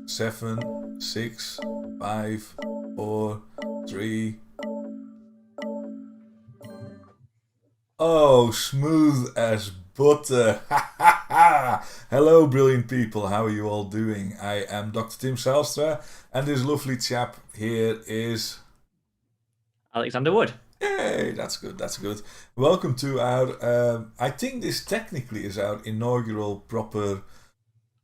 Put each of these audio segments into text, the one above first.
7, 6, 5, 4, 3. Oh, smooth as butter. Hello, brilliant people. How are you all doing? I am Dr. Tim Zijlstra, and this lovely chap here is Alexander Wood. Yay, that's good, that's good. Welcome to our, I think this technically is our inaugural proper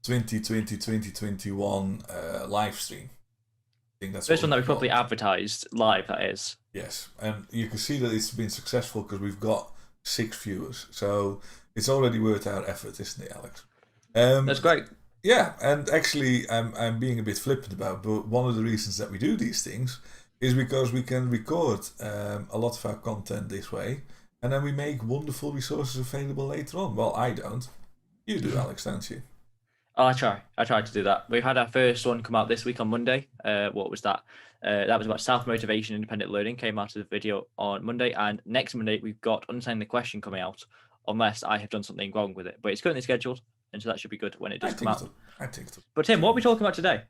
2020-2021 live stream. I think that's First one that we call properly it. advertised live, that is. Yes, and you can see that it's been successful because we've got 6 viewers. So it's already worth our effort, isn't it, Alex? That's great. Yeah, and actually I'm being a bit flippant about, but one of the reasons that we do these things is because we can record a lot of our content this way, and then we make wonderful resources available later on. Well, I don't. You do, Alex, don't you? Oh, I tried to do that. We had our first one come out this week on Monday. What was that? That was about self-motivation, independent learning. Came out of the video on Monday, and next Monday we've got Understanding the Question coming out, unless I have done something wrong with it. But it's currently scheduled, and so that should be good when it does come out. I think so. But Tim, what are we talking about today?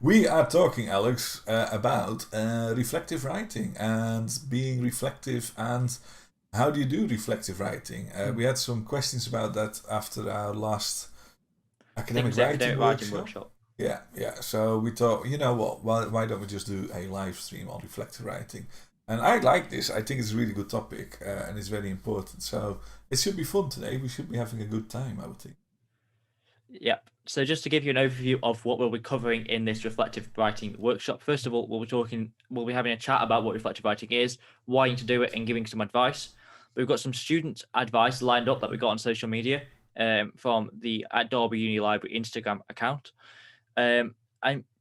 We are talking, Alex, about reflective writing and being reflective, and how do you do reflective writing? We had some questions about that after our last academic writing workshop. Yeah. So we thought, you know what? Why don't we just do a live stream on reflective writing? And I like this. I think it's a really good topic, and it's very important. So it should be fun today. We should be having a good time, I would think. Yep. So just to give you an overview of what we'll be covering in this reflective writing workshop, first of all, we'll be having a chat about what reflective writing is, why you need to do it, and giving some advice. We've got some student advice lined up that we got on social media from the at Derby Uni Library Instagram account. And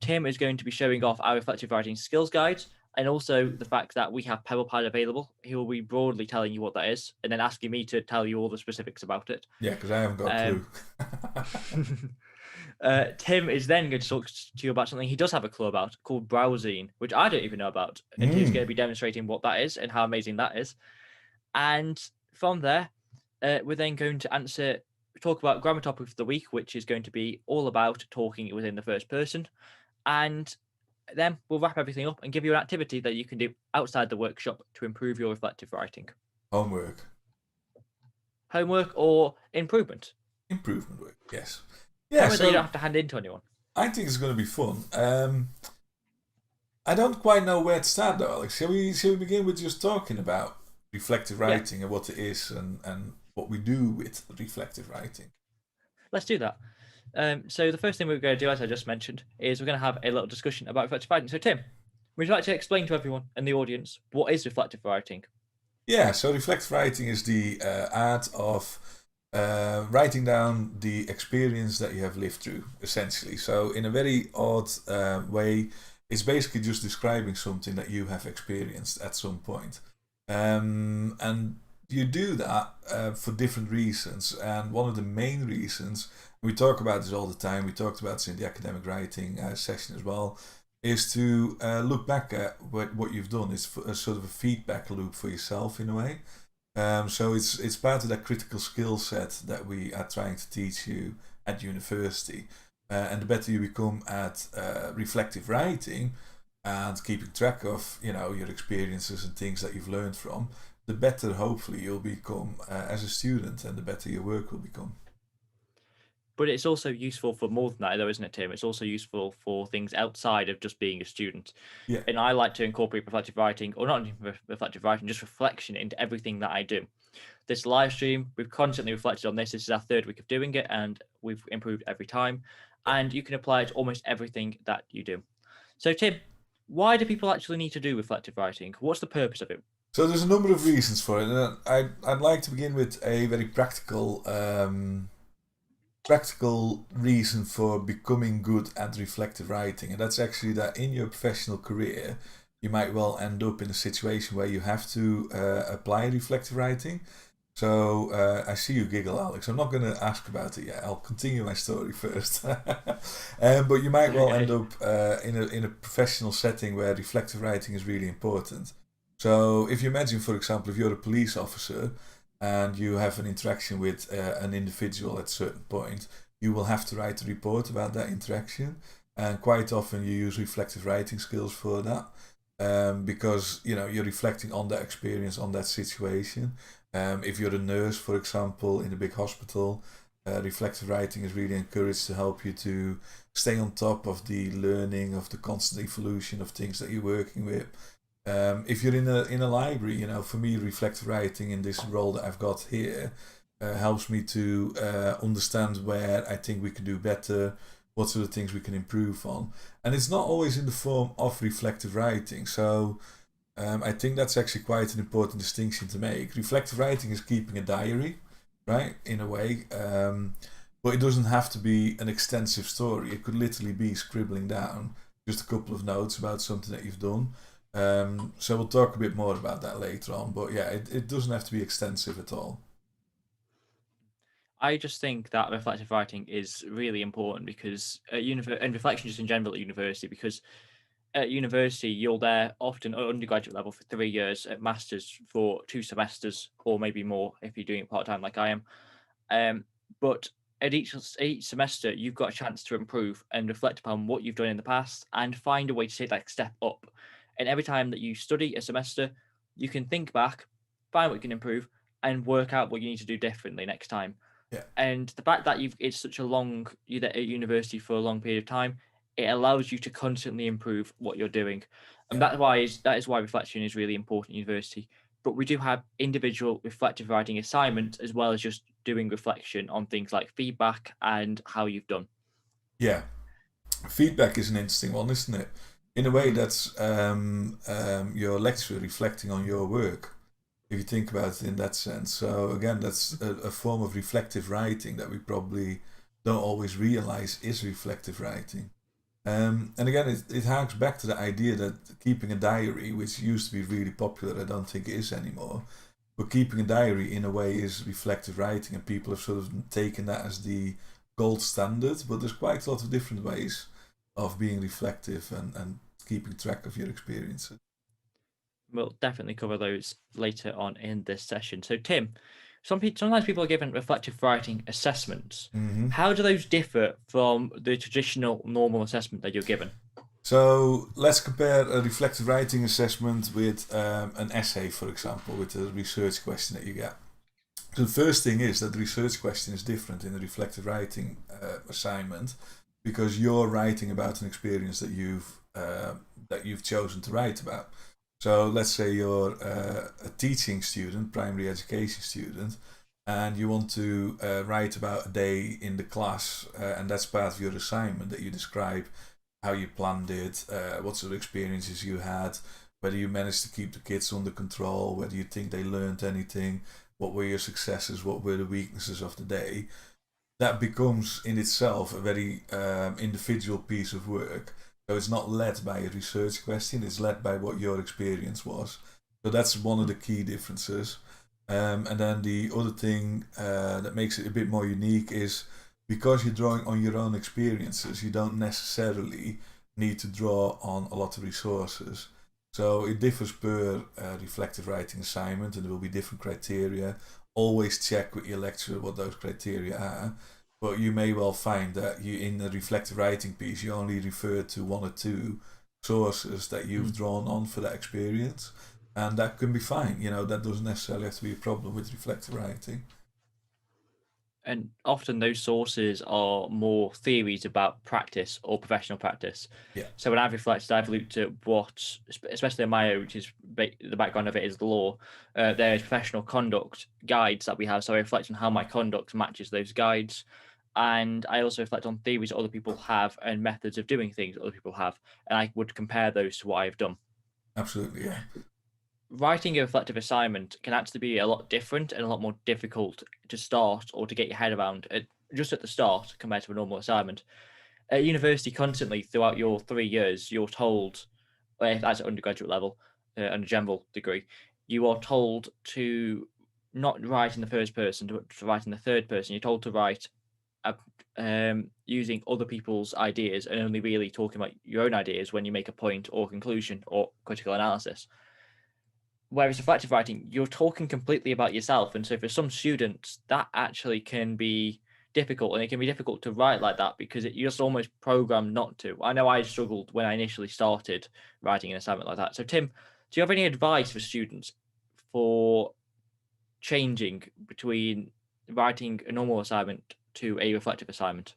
Tim is going to be showing off our reflective writing skills guide, and also the fact that we have PebblePad available. He will be broadly telling you what that is, and then asking me to tell you all the specifics about it. Yeah, because I haven't got a clue. Tim is then going to talk to you about something he does have a clue about called browsing, which I don't even know about. And he's going to be demonstrating what that is and how amazing that is. And from there, we're then going to talk about grammar topic of the week, which is going to be all about talking within the first person. And then we'll wrap everything up and give you an activity that you can do outside the workshop to improve your reflective writing. Homework or improvement. Improvement work, yes. Yeah, so you don't have to hand in to anyone. I think it's going to be fun. I don't quite know where to start though, Alex. Shall we begin with just talking about reflective writing and what it is and what we do with reflective writing? Let's do that. So the first thing we're going to do, as I just mentioned, is we're going to have a little discussion about reflective writing. So Tim, would you like to explain to everyone in the audience what is reflective writing? Yeah, so reflective writing is the art of writing down the experience that you have lived through, essentially. So in a very odd way, it's basically just describing something that you have experienced at some point. And you do that for different reasons. And one of the main reasons, we talk about this all the time, we talked about this in the academic writing session as well, is to look back at what you've done. It's a sort of a feedback loop for yourself in a way. So it's part of that critical skill set that we are trying to teach you at university. And the better you become at reflective writing and keeping track of, your experiences and things that you've learned from, the better hopefully you'll become as a student, and the better your work will become. But it's also useful for more than that, though, isn't it, Tim? It's also useful for things outside of just being a student. Yeah. And I like to incorporate reflective writing, or not reflective writing, just reflection into everything that I do. This live stream, we've constantly reflected on this. This is our 3rd week of doing it, and we've improved every time. And you can apply it to almost everything that you do. So, Tim, why do people actually need to do reflective writing? What's the purpose of it? So there's a number of reasons for it. And I'd like to begin with a very practical reason for becoming good at reflective writing, and that's actually that in your professional career you might well end up in a situation where you have to apply reflective writing. So I see you giggle, Alex. I'm not going to ask about it yet. I'll continue my story first. But you might well end up in a professional setting where reflective writing is really important. So if you imagine, for example, if you're a police officer and you have an interaction with an individual at a certain point, you will have to write a report about that interaction. and quite often you use reflective writing skills for that. Because you're reflecting on that experience, on that situation. If you're a nurse, for example, in a big hospital, reflective writing is really encouraged to help you to stay on top of the learning, of the constant evolution of things that you're working with. If you're in a library, for me, reflective writing in this role that I've got here helps me to understand where I think we can do better, what sort of things we can improve on. And it's not always in the form of reflective writing. So I think that's actually quite an important distinction to make. Reflective writing is keeping a diary, right, in a way. But it doesn't have to be an extensive story. It could literally be scribbling down just a couple of notes about something that you've done. So we'll talk a bit more about that later on. But yeah, it doesn't have to be extensive at all. I just think that reflective writing is really important because and reflection just in general at university, because at university you're there often at undergraduate level for 3 years, at masters for 2 semesters, or maybe more if you're doing it part-time like I am. But at each semester you've got a chance to improve and reflect upon what you've done in the past and find a way to take that step up. And every time that you study a semester, you can think back, find what you can improve, and work out what you need to do differently next time. Yeah. And the fact that it's such a you're at university for a long period of time, it allows you to constantly improve what you're doing. And Yeah. that is why reflection is really important at university. But we do have individual reflective writing assignments as well as just doing reflection on things like feedback and how you've done. Yeah. Feedback is an interesting one, isn't it? In a way, that's your lecturer reflecting on your work, if you think about it in that sense. So again, that's a form of reflective writing that we probably don't always realize is reflective writing. And again, it harks back to the idea that keeping a diary, which used to be really popular, I don't think it is anymore, but keeping a diary in a way is reflective writing, and people have sort of taken that as the gold standard. But there's quite a lot of different ways of being reflective and keeping track of your experiences. We'll definitely cover those later on in this session. So, Tim, sometimes people are given reflective writing assessments. Mm-hmm. How do those differ from the traditional normal assessment that you're given? So let's compare a reflective writing assessment with an essay, for example, with a research question that you get. So the first thing is that the research question is different in the reflective writing assignment, because you're writing about an experience that you've chosen to write about. So let's say you're a teaching student, primary education student, and you want to write about a day in the class, and that's part of your assignment, that you describe how you planned it, what sort of experiences you had, whether you managed to keep the kids under control, whether you think they learned anything, what were your successes, what were the weaknesses of the day. That becomes in itself a very individual piece of work. So it's not led by a research question, it's led by what your experience was. So that's one of the key differences. And then the other thing that makes it a bit more unique is because you're drawing on your own experiences, you don't necessarily need to draw on a lot of resources. So it differs per reflective writing assignment, and there will be different criteria. Always check with your lecturer what those criteria are. But you may well find that you, in the reflective writing piece, you only refer to one or two sources that you've drawn on for that experience, and that can be fine. That doesn't necessarily have to be a problem with reflective writing. And often those sources are more theories about practice or professional practice. Yeah. So when I've reflected, I've looked at what, especially in my area, which is the background of it is the law, there is professional conduct guides that we have. So I reflect on how my conduct matches those guides. And I also reflect on theories that other people have and methods of doing things that other people have. And I would compare those to what I've done. Absolutely, yeah. Writing a reflective assignment can actually be a lot different and a lot more difficult to start or to get your head around just at the start compared to a normal assignment. At university, constantly throughout your 3 years, you're told, as at undergraduate level, and a general degree, you are told to not write in the first person, to write in the third person. You're told to write using other people's ideas and only really talking about your own ideas when you make a point or conclusion or critical analysis. Whereas reflective writing, you're talking completely about yourself. And so for some students, that actually can be difficult, and it can be difficult to write like that because you're just almost programmed not to. I know I struggled when I initially started writing an assignment like that. So Tim, do you have any advice for students for changing between writing a normal assignment to a reflective assignment?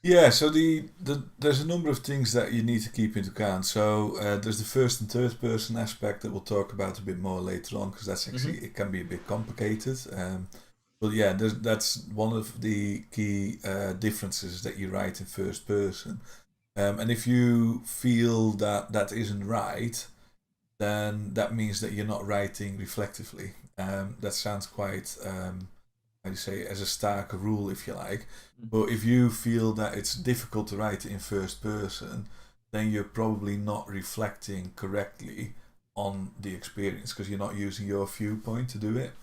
Yeah, so there's a number of things that you need to keep into account. So there's the first and third person aspect that we'll talk about a bit more later on, because that's actually it can be a bit complicated. But yeah, that's one of the key differences, that you write in first person. And if you feel that that isn't right, then that means that you're not writing reflectively. That sounds quite, how do you say, as a stark rule, if you like. But if you feel that it's difficult to write in first person, then you're probably not reflecting correctly on the experience, because you're not using your viewpoint to do it.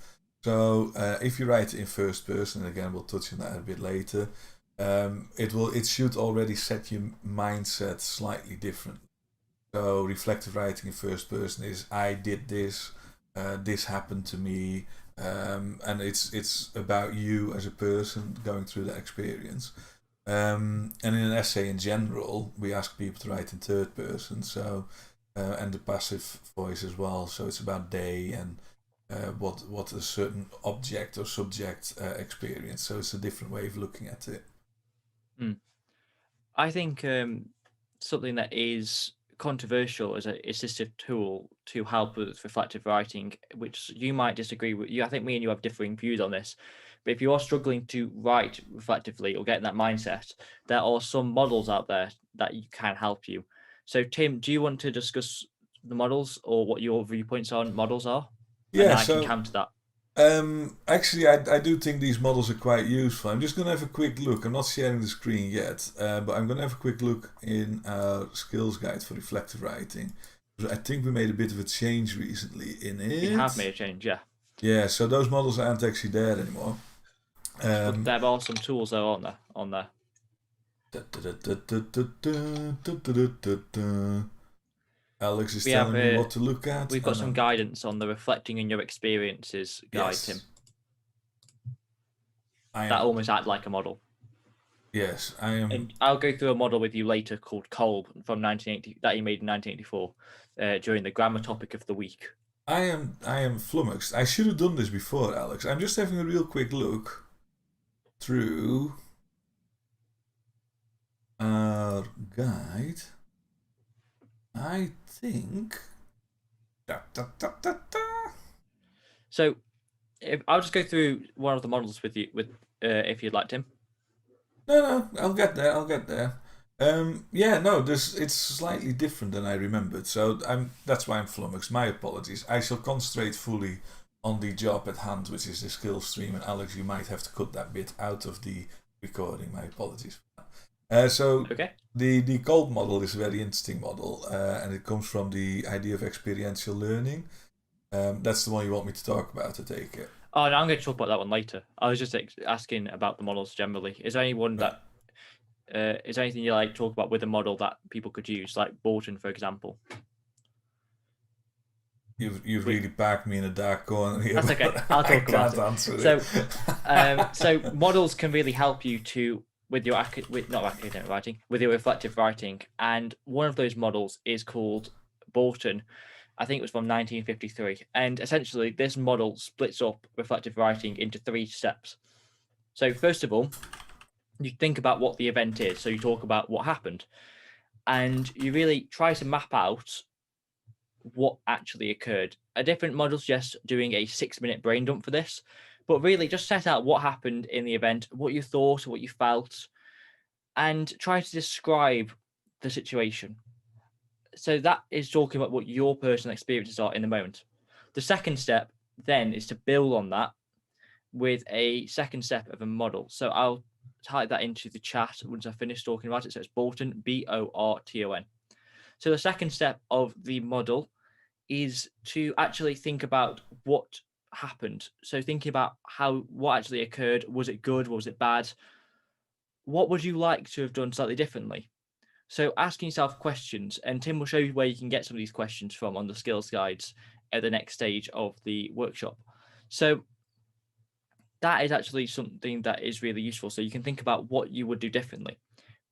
So if you write it in first person, and again we'll touch on that a bit later, it should already set your mindset slightly different. So reflective writing in first person is, I did this, this happened to me, and it's about you as a person going through that experience. And in an essay in general, we ask people to write in third person, so and the passive voice as well. So it's about they and what a certain object or subject experience. So it's a different way of looking at it. I think something that is controversial as an assistive tool to help with reflective writing, which you might disagree with. I think me and you have differing views on this. But if you are struggling to write reflectively or get in that mindset, there are some models out there that can help you. So, Tim, do you want to discuss the models, or what your viewpoints on models are? Yeah, and I can counter that. Actually, I do think these models are quite useful. I'm just going to have a quick look. I'm not sharing the screen yet, but I'm going to have a quick look in our skills guide for reflective writing. I think we made a bit of a change recently in it. We have made a change, yeah. Yeah, so those models aren't actually there anymore. But there are some tools though, aren't there, on there? Alex is telling me what to look at. We've got some guidance on the reflecting in your experiences guide, yes. Tim. That almost acts like a model. Yes, I am. And I'll go through a model with you later called Kolb from 1980 that he made in 1984 during the grammar topic of the week. I am flummoxed. I should have done this before, Alex. I'm just having a real quick look through our guide. I think. So, I'll just go through one of the models with you, if you'd like, Tim. No, I'll get there. Yeah, no, it's slightly different than I remembered. So that's why I'm flummoxed. My apologies. I shall concentrate fully on the job at hand, which is the skills stream. And Alex, you might have to cut that bit out of the recording. My apologies. Okay. The Kolb model is a very interesting model, and it comes from the idea of experiential learning. That's the one you want me to talk about, I take it. Oh, no, I'm going to talk about that one later. I was just asking about the models generally. Is there anyone that is there anything you like talk about with a model that people could use, like Bolton, for example? You've really backed me in a dark corner here. That's okay. I'll talk about it. Answer so models can really help you to with your not academic writing, with your reflective writing, and one of those models is called Bolton. I think it was from 1953, and essentially this model splits up reflective writing into 3 steps. So first of all, you think about what the event is. So you talk about what happened, and you really try to map out what actually occurred. A different model suggests doing a 6-minute brain dump for this, but really just set out what happened in the event, what you thought, what you felt, and try to describe the situation. So that is talking about what your personal experiences are in the moment. The second step then is to build on that with a second step of a model. So I'll type that into the chat once I finish talking about it. So it's Bolton, Borton. So the second step of the model is to actually think about what happened. So thinking about what actually occurred. Was it good? Was it bad? What would you like to have done slightly differently? So asking yourself questions, and Tim will show you where you can get some of these questions from on the skills guides at the next stage of the workshop. So that is actually something that is really useful. So you can think about what you would do differently.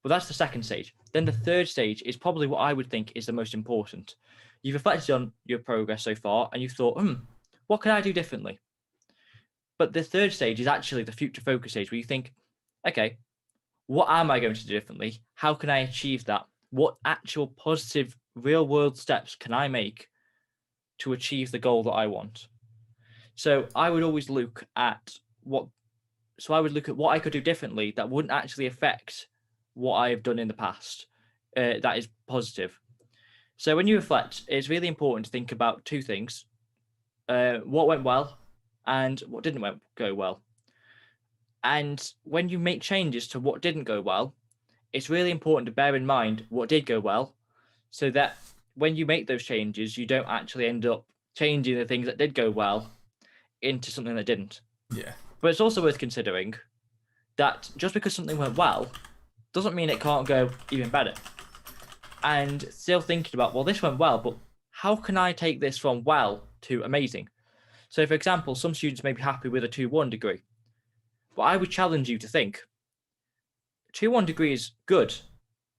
But that's the second stage. Then the third stage is probably what I would think is the most important. You've reflected on your progress so far and you've thought, what can I do differently? But the third stage is actually the future focus stage where you think, okay, what am I going to do differently? How can I achieve that? What actual positive real world steps can I make to achieve the goal that I want? So I would always look at what I could do differently that wouldn't actually affect what I've done in the past. That is positive. So when you reflect, it's really important to think about two things: what went well and what didn't go well. And when you make changes to what didn't go well, it's really important to bear in mind what did go well, so that when you make those changes, you don't actually end up changing the things that did go well into something that didn't. Yeah. But it's also worth considering that just because something went well doesn't mean it can't go even better. And still thinking about, well, this went well, but how can I take this from well to amazing? So, for example, some students may be happy with a 2-1 degree, but I would challenge you to think 2-1 degree is good,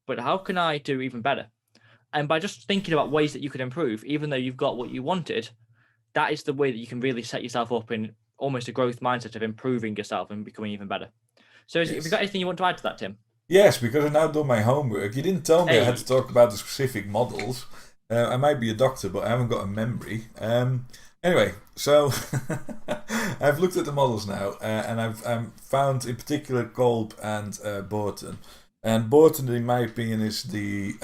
but how can I do even better? And by just thinking about ways that you could improve, even though you've got what you wanted, that is the way that you can really set yourself up in almost a growth mindset of improving yourself and becoming even better. So have you got anything you want to add to that, Tim? Yes, because I now done my homework. You didn't tell me I had Hey. to talk about the specific models. I might be a doctor, but I haven't got a memory. Anyway, so I've looked at the models now, and I've found in particular Kolb and Borton. And Borton, in my opinion, is the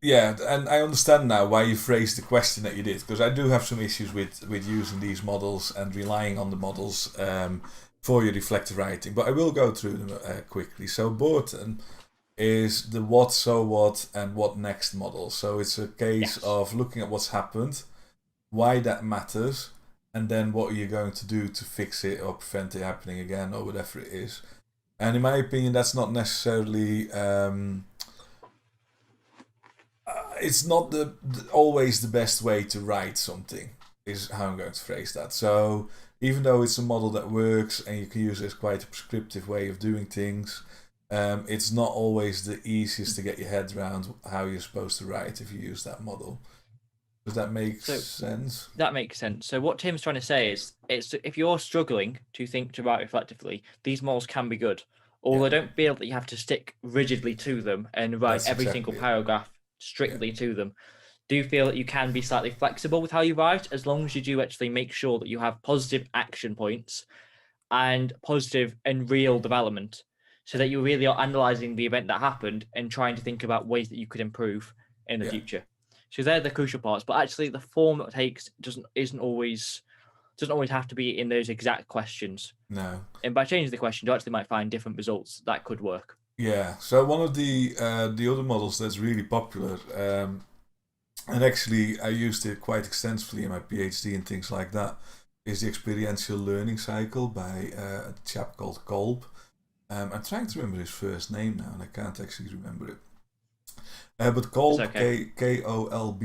yeah, and I understand now why you phrased the question that you did, because I do have some issues with using these models and relying on the models for your reflective writing. But I will go through them quickly. So Borton is the what, so what, and what next model. So it's a case of looking at what's happened, why that matters, and then what are you going to do to fix it or prevent it happening again or whatever it is. And in my opinion, that's not necessarily it's not always the best way to write something, is how I'm going to phrase that. So even though it's a model that works and you can use it as quite a prescriptive way of doing things, it's not always the easiest to get your head around how you're supposed to write if you use that model. Does that make sense? That makes sense. So what Tim's trying to say is, it's if you're struggling to write reflectively, these models can be good. Although don't feel that you have to stick rigidly to them and write That's every exactly single paragraph strictly to them. Do feel that you can be slightly flexible with how you write, as long as you do actually make sure that you have positive action points and positive and real development, so that you really are analyzing the event that happened and trying to think about ways that you could improve in the future. So they're the crucial parts, but actually the form it takes doesn't always have to be in those exact questions. No. And by changing the question, you actually might find different results that could work. Yeah. So one of the other models that's really popular, and actually I used it quite extensively in my PhD and things like that, is the experiential learning cycle by a chap called Kolb. I'm trying to remember his first name now, and I can't actually remember it. But Kolb, okay. Kolb,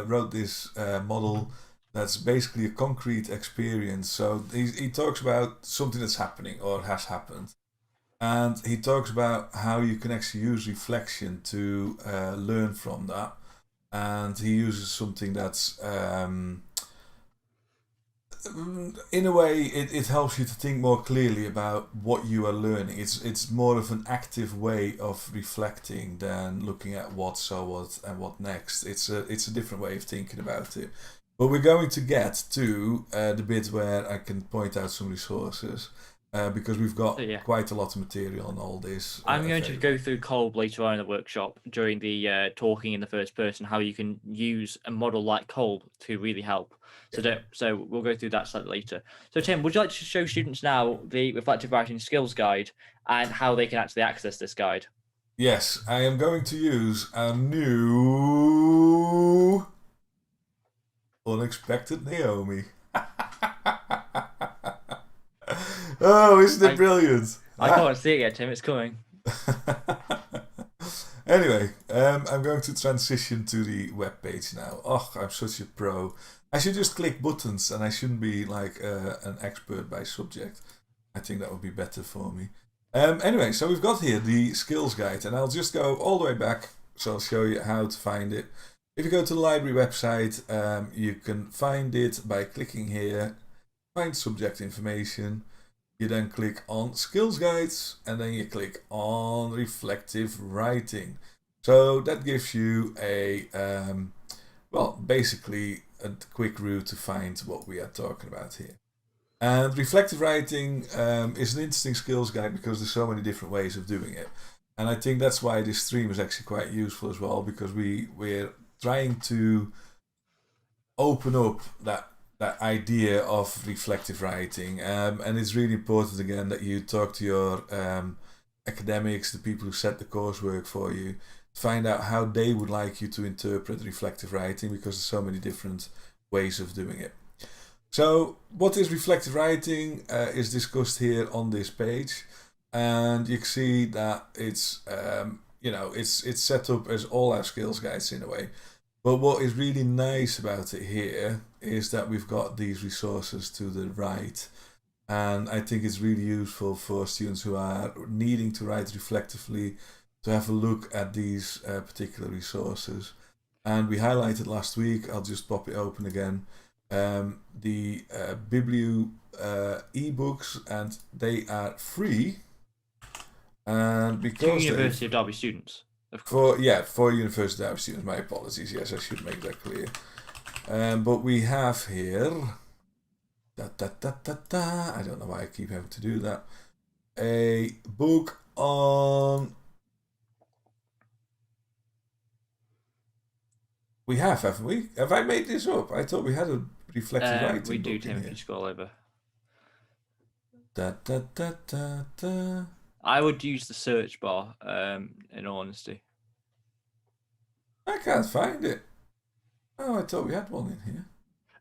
wrote this model that's basically a concrete experience. So he talks about something that's happening or has happened. And he talks about how you can actually use reflection to learn from that. And he uses something that's in a way it helps you to think more clearly about what you are learning. It's more of an active way of reflecting than looking at what, so what, and what next. It's a different way of thinking about it. But we're going to get to the bit where I can point out some resources. Because we've got quite a lot of material on all this. I'm going to go through Kolb later on in the workshop during the talking in the first person, how you can use a model like Kolb to really help. So we'll go through that slightly later. So Tim, would you like to show students now the Reflective Writing Skills Guide and how they can actually access this guide? Yes, I am going to use a new Unexpected Naomi. Oh, isn't it brilliant? I can't see it yet, Tim. It's coming. Anyway, I'm going to transition to the webpage now. Oh, I'm such a pro. I should just click buttons, and I shouldn't be like an expert by subject. I think that would be better for me. Anyway, so we've got here the skills guide, and I'll just go all the way back, so I'll show you how to find it. If you go to the library website, you can find it by clicking here, find subject information. You then click on skills guides, and then you click on reflective writing. So that gives you a, well, basically a quick route to find what we are talking about here. And reflective writing is an interesting skills guide because there's so many different ways of doing it. And I think that's why this stream is actually quite useful as well, because we're trying to open up that idea of reflective writing. And it's really important, again, that you talk to your academics, the people who set the coursework for you, to find out how they would like you to interpret reflective writing, because there's so many different ways of doing it. So what is reflective writing is discussed here on this page, and you can see that it's it's set up as all our skills guides in a way. But what is really nice about it here is that we've got these resources to the right, and I think it's really useful for students who are needing to write reflectively to have a look at these particular resources. And we highlighted last week, I'll just pop it open again, the Biblio ebooks, and they are free. And because University of Derby students, of course. For University of Derby students, my apologies. Yes, I should make that clear. But we have here, I don't know why I keep having to do that, a book on. We have, haven't we? Have I made this up? I thought we had a reflective writing. We do, Tim, if you scroll over. I would use the search bar, in all honesty. I can't find it. Oh, I thought we had one in here.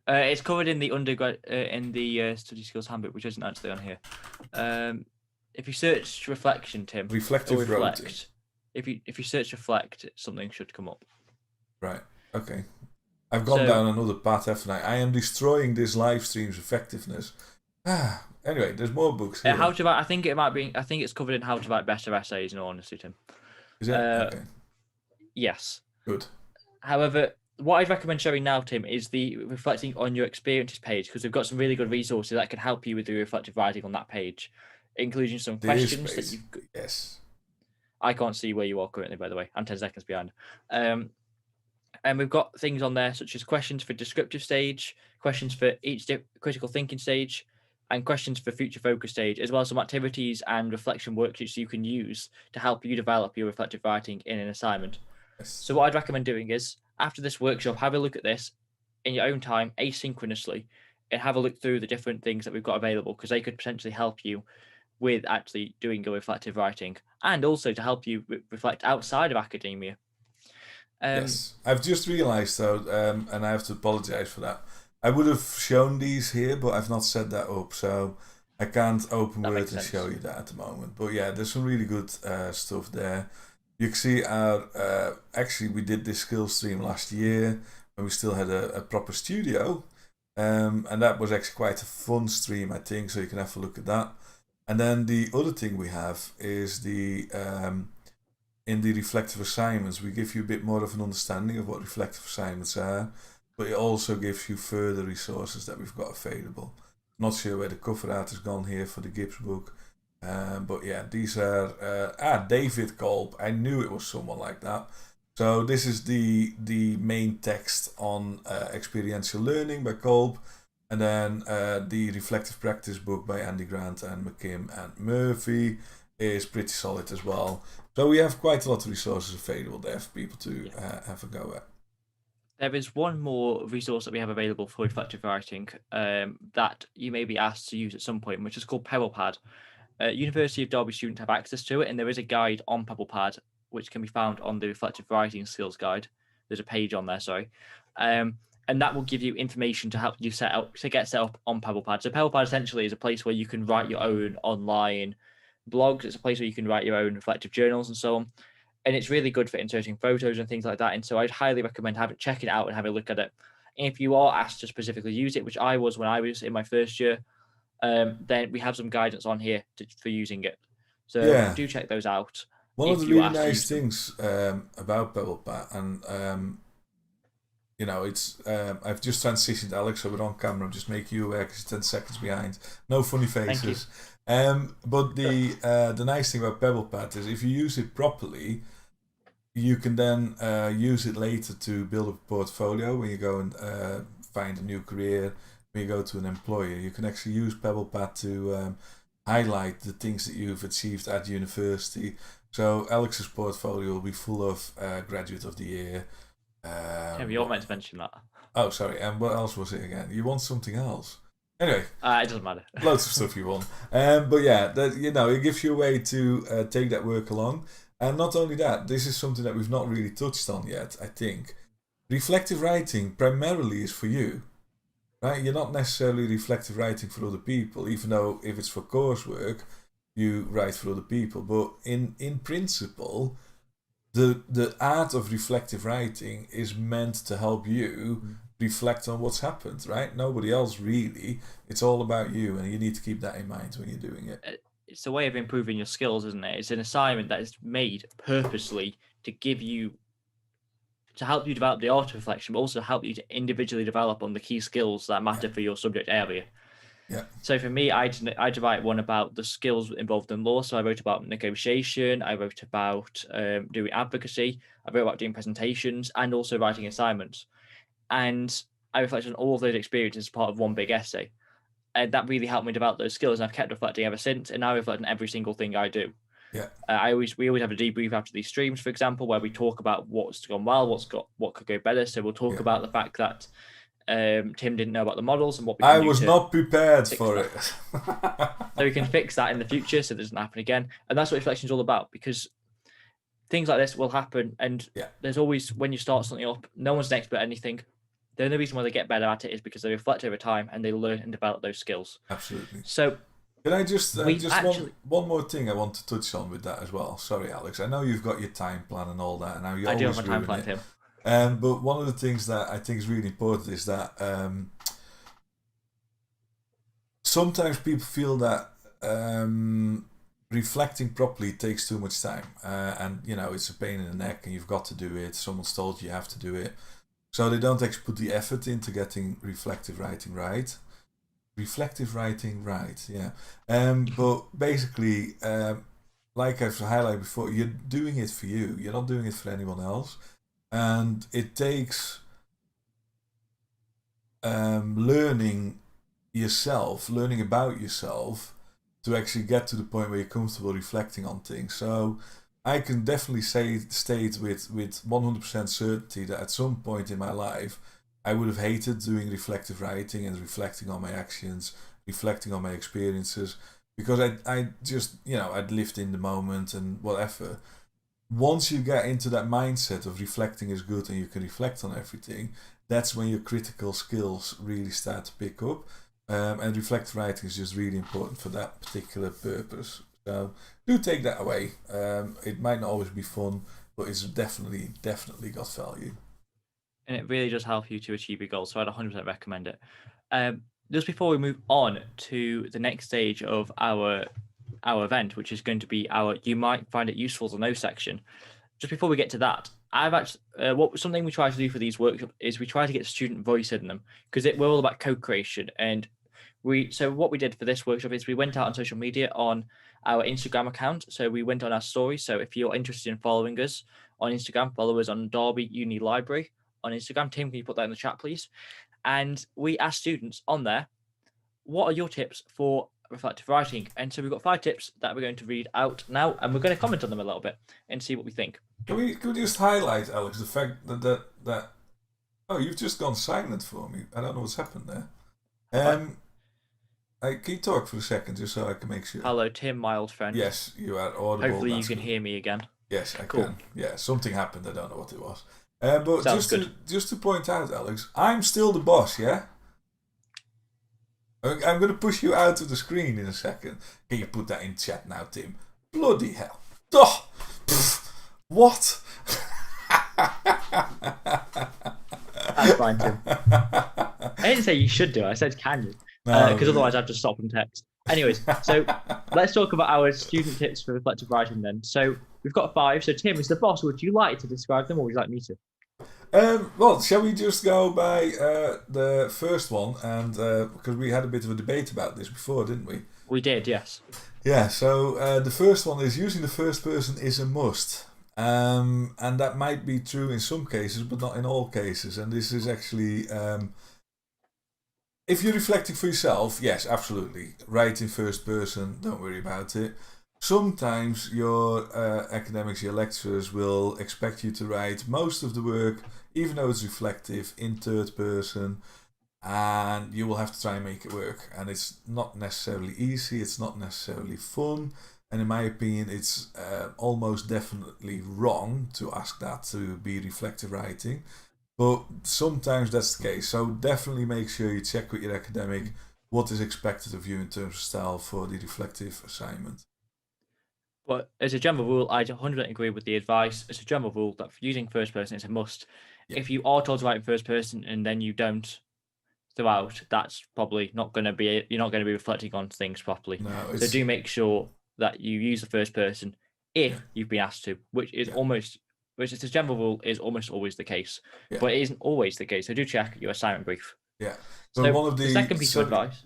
It's covered in the undergrad in the study skills handbook, which isn't actually on here. If you search reflection, Tim, reflective writing. If you search reflect, something should come up. Right. Okay. I've gone down another path, haven't I? I am destroying this live stream's effectiveness. Anyway, there's more books here. How to write? I think it's covered in how to write better essays. In all honesty, Tim. Is it? Okay. Yes. Good. However, what I'd recommend showing now, Tim, is the reflecting on your experiences page, because we've got some really good resources that can help you with the reflective writing on that page, including some questions that you've. Yes. I can't see where you are currently, by the way. I'm 10 seconds behind. And we've got things on there such as questions for descriptive stage, questions for each critical thinking stage, and questions for future focus stage, as well as some activities and reflection worksheets you can use to help you develop your reflective writing in an assignment. Yes. So what I'd recommend doing is, after this workshop, have a look at this in your own time, asynchronously, and have a look through the different things that we've got available, because they could potentially help you with actually doing your reflective writing, and also to help you reflect outside of academia. Yes, I've just realised though, and I have to apologise for that. I would have shown these here, but I've not set that up, so I can't open Word and show you that at the moment. But yeah, there's some really good stuff there. You can see our, actually we did this skills stream last year when we still had a proper studio, and that was actually quite a fun stream, I think, so you can have a look at that. And then the other thing we have is the in the reflective assignments, we give you a bit more of an understanding of what reflective assignments are, but it also gives you further resources that we've got available. Not sure where the cover art has gone here for the Gibbs book, but yeah, these are David Kolb. I knew it was someone like that. So this is the main text on experiential learning by Kolb, and then the reflective practice book by Andy Grant and McKim and Murphy is pretty solid as well. So we have quite a lot of resources available there for people to have a go at. There is one more resource that we have available for reflective writing that you may be asked to use at some point, which is called PebblePad. University of Derby students have access to it, and there is a guide on PebblePad which can be found on the reflective writing skills guide. There's a page on there, sorry. And that will give you information to help you get set up on PebblePad. So PebblePad essentially is a place where you can write your own online blogs. It's a place where you can write your own reflective journals and so on. And it's really good for inserting photos and things like that. And so I'd highly recommend checking it out and having a look at it. If you are asked to specifically use it, which I was when I was in my first year, then we have some guidance on here for using it. So do check those out. One of the really nice things about PebblePad, and it's I've just transitioned Alex, so we're on camera. I'm just making you aware because 10 seconds behind. No funny faces. But the nice thing about PebblePad is if you use it properly, you can then use it later to build a portfolio when you go and find a new career. When you go to an employer, you can actually use PebblePad to highlight the things that you've achieved at university. So Alex's portfolio will be full of graduate of the year. You're meant to mention that. Oh, sorry. And what else was it again? You want something else? Anyway, it doesn't matter. Loads of stuff you want. But yeah, it gives you a way to take that work along. And not only that, this is something that we've not really touched on yet, I think. Reflective writing primarily is for you. Right? You're not necessarily reflective writing for other people, even though if it's for coursework, you write for other people. But in principle, the art of reflective writing is meant to help you reflect on what's happened, right? Nobody else really. It's all about you, and you need to keep that in mind when you're doing it. It's a way of improving your skills, isn't it? It's an assignment that is made purposely to help you develop the art of reflection, but also help you to individually develop on the key skills that matter for your subject area. Yeah. So for me, I write one about the skills involved in law. So I wrote about negotiation. I wrote about doing advocacy. I wrote about doing presentations and also writing assignments. And I reflected on all of those experiences as part of one big essay. And that really helped me develop those skills. And I've kept reflecting ever since. And now I reflect on every single thing I do. Yeah. We always have a debrief after these streams, for example, where we talk about what's gone well, what could go better. So we'll talk about the fact that Tim didn't know about the models and what we can I was not prepared for it. So we can fix that in the future so it doesn't happen again. And that's what reflection is all about, because things like this will happen. And there's always, when you start something up, no one's an expert at anything. The only reason why they get better at it is because they reflect over time and they learn and develop those skills. Absolutely. So can I just one more thing I want to touch on with that as well? Sorry, Alex. I know you've got your time plan and all that, and I do have my time plan, Tim. But one of the things that I think is really important is that sometimes people feel that reflecting properly takes too much time, and it's a pain in the neck, and you've got to do it. Someone's told you have to do it, so they don't actually put the effort into getting reflective writing right. Reflective writing, right? Yeah. But basically, like I've highlighted before, you're doing it for you. You're not doing it for anyone else. And it takes learning about yourself to actually get to the point where you're comfortable reflecting on things. So I can definitely state with 100% certainty that at some point in my life, I would have hated doing reflective writing and reflecting on my actions, reflecting on my experiences, because I just, I'd lived in the moment and whatever. Once you get into that mindset of reflecting is good and you can reflect on everything, that's when your critical skills really start to pick up. And reflective writing is just really important for that particular purpose. So do take that away. It might not always be fun, but it's definitely got value. And it really does help you to achieve your goals. So I'd 100% recommend it. Just before we move on to the next stage of our event, which is going to be our "You Might Find It Useful to Know" section. Just before we get to that, something we try to do for these workshops is we try to get student voice in them, because we're all about co-creation. And so what we did for this workshop is we went out on social media on our Instagram account. So we went on our story. So if you're interested in following us on Instagram, follow us on Derby Uni Library on Instagram. Tim, can you put that in the chat, please? And we asked students on there, what are your tips for reflective writing? And so we've got 5 tips that we're going to read out now, and we're going to comment on them a little bit and see what we think. Can we just highlight, Alex, the fact that oh, you've just gone silent for me. I don't know what's happened there. Can you talk for a second just so I can make sure? Hello, Tim, my old friend. Yes, you are audible. Hopefully you can hear me again. Yes, I can. Yeah, something happened. I don't know what it was. But just to point out, Alex, I'm still the boss, yeah? I'm going to push you out of the screen in a second. Can you put that in chat now, Tim? Bloody hell. Oh, what? fine, Tim. I didn't say you should do it. I said can you? No, Because otherwise I'd just stop and text. Anyways, so let's talk about our student tips for reflective writing then. So we've got 5. So Tim, as the boss, would you like to describe them or would you like me to? Well, shall we just go by the first one? And because we had a bit of a debate about this before, didn't we? We did, yes. Yeah, so the first one is using the first person is a must. And that might be true in some cases, but not in all cases. And this is actually, if you're reflecting for yourself, yes, absolutely. Write in first person, don't worry about it. Sometimes your academics, your lecturers will expect you to write most of the work, even though it's reflective, in third person. And you will have to try and make it work. And it's not necessarily easy, it's not necessarily fun. And in my opinion, it's almost definitely wrong to ask that to be reflective writing. But sometimes that's the case. So definitely make sure you check with your academic what is expected of you in terms of style for the reflective assignment. But as a general rule, I 100% agree with the advice. As a general rule, that using first person is a must. Yeah. If you are told to write in first person and then you don't throughout, that's probably not going to be, you're not going to be reflecting on things properly. No, so do make sure that you use the first person if you've been asked to, which is which is a general rule, is almost always the case. But it isn't always the case. So do check your assignment brief. Yeah. So one of the second piece of advice.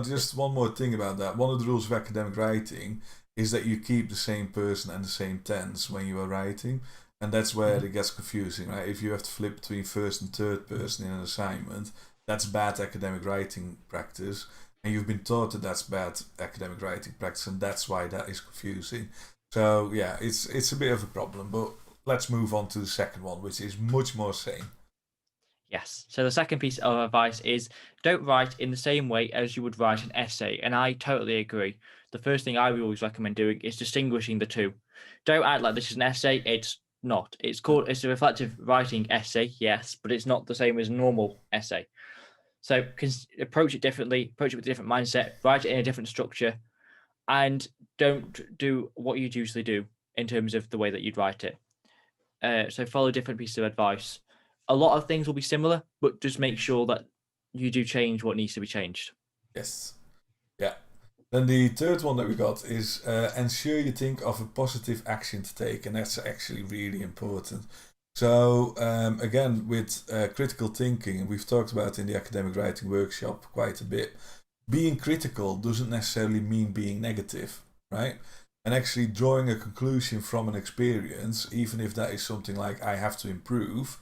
Just one more thing about that. One of the rules of academic writing is that you keep the same person and the same tense when you are writing. And that's where it gets confusing, right? If you have to flip between first and third person in an assignment, that's bad academic writing practice. And you've been taught that that's bad academic writing practice, and that's why that is confusing. So, yeah, it's a bit of a problem. But let's move on to the second one, which is much more sane. Yes. So the second piece of advice is don't write in the same way as you would write an essay. And I totally agree. The first thing I always recommend doing is distinguishing the two. Don't act like this is an essay. It's not. It's a reflective writing essay, yes, but it's not the same as a normal essay. So approach it differently, approach it with a different mindset, write it in a different structure, and don't do what you'd usually do in terms of the way that you'd write it. So follow different pieces of advice. A lot of things will be similar, but just make sure that you do change what needs to be changed. Yes. Yeah. Then the third one that we got is ensure you think of a positive action to take, and that's actually really important. So again, with critical thinking, and we've talked about in the academic writing workshop quite a bit, being critical doesn't necessarily mean being negative, right? And actually drawing a conclusion from an experience, even if that is something like I have to improve,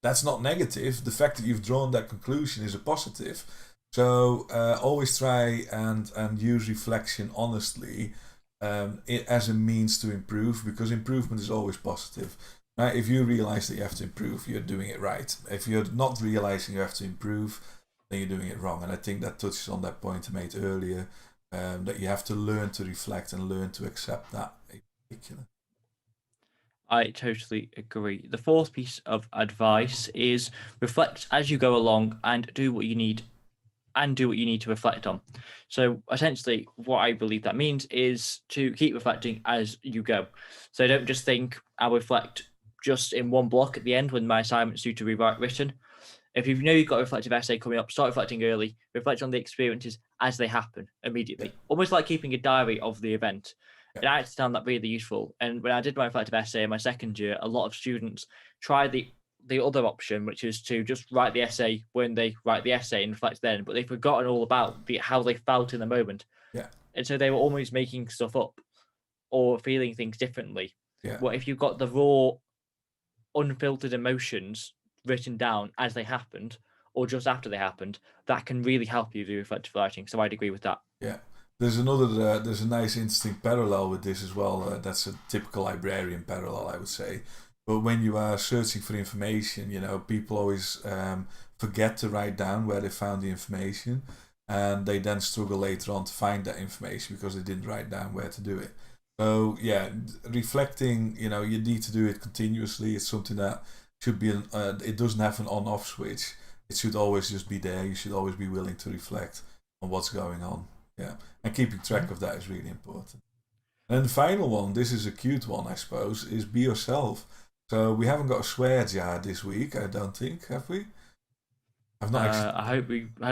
that's not negative. The fact that you've drawn that conclusion is a positive. So always try and use reflection honestly as a means to improve, because improvement is always positive. Right? If you realize that you have to improve, you're doing it right. If you're not realizing you have to improve, then you're doing it wrong. And I think that touches on that point I made earlier, that you have to learn to reflect and learn to accept that in particular. I totally agree. The fourth piece of advice is reflect as you go along and do what you need to reflect on. So essentially what I believe that means is to keep reflecting as you go. So don't just think I'll reflect just in one block at the end when my assignment's due to be written. If you know you've got a reflective essay coming up, start reflecting early, reflect on the experiences as they happen immediately. Almost like keeping a diary of the event. And I actually found that really useful. And when I did my reflective essay in my second year, a lot of students tried the other option, which is to just write the essay when they write the essay and reflect then, but they've forgotten all about how they felt in the moment. Yeah. And so they were almost making stuff up or feeling things differently. Yeah. Well, if you've got the raw, unfiltered emotions written down as they happened or just after they happened, that can really help you do reflective writing. So I'd agree with that. Yeah. There's a nice interesting parallel with this as well. That's a typical librarian parallel, I would say. But when you are searching for information, people always forget to write down where they found the information, and they then struggle later on to find that information because they didn't write down where to do it. So yeah, reflecting, you need to do it continuously. It's something that should be, it doesn't have an on-off switch. It should always just be there. You should always be willing to reflect on what's going on. Yeah, and keeping track of that is really important. And the final one, this is a cute one, I suppose, is be yourself. So we haven't got a swear jar this week, I don't think, have we? I've not actually. I hope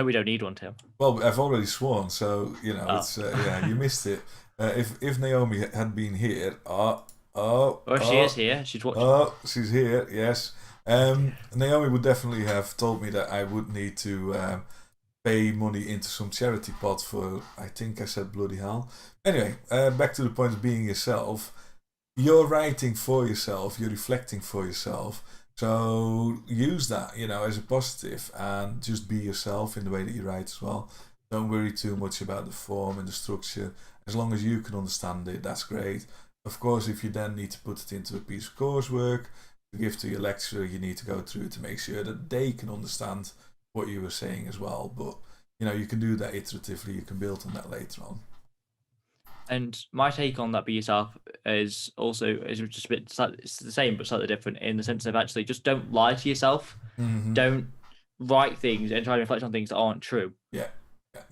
we don't need one, Tim. Well, I've already sworn, so Oh. it's yeah, you missed it. If Naomi had been here, She is here. She's watching. she's here. Yes. Naomi would definitely have told me that I would need to pay money into some charity pot for. I think I said bloody hell. Anyway, back to the point of being yourself. You're writing for yourself. You're reflecting for yourself. So use that, as a positive, and just be yourself in the way that you write as well. Don't worry too much about the form and the structure. As long as you can understand it, that's great. Of course, if you then need to put it into a piece of coursework to give to your lecturer, you need to go through it to make sure that they can understand what you were saying as well. But, you can do that iteratively. You can build on that later on. And my take on that be yourself is just a bit, it's the same but slightly different in the sense of actually just don't lie to yourself. Mm-hmm. Don't write things and try to reflect on things that aren't true. Yeah.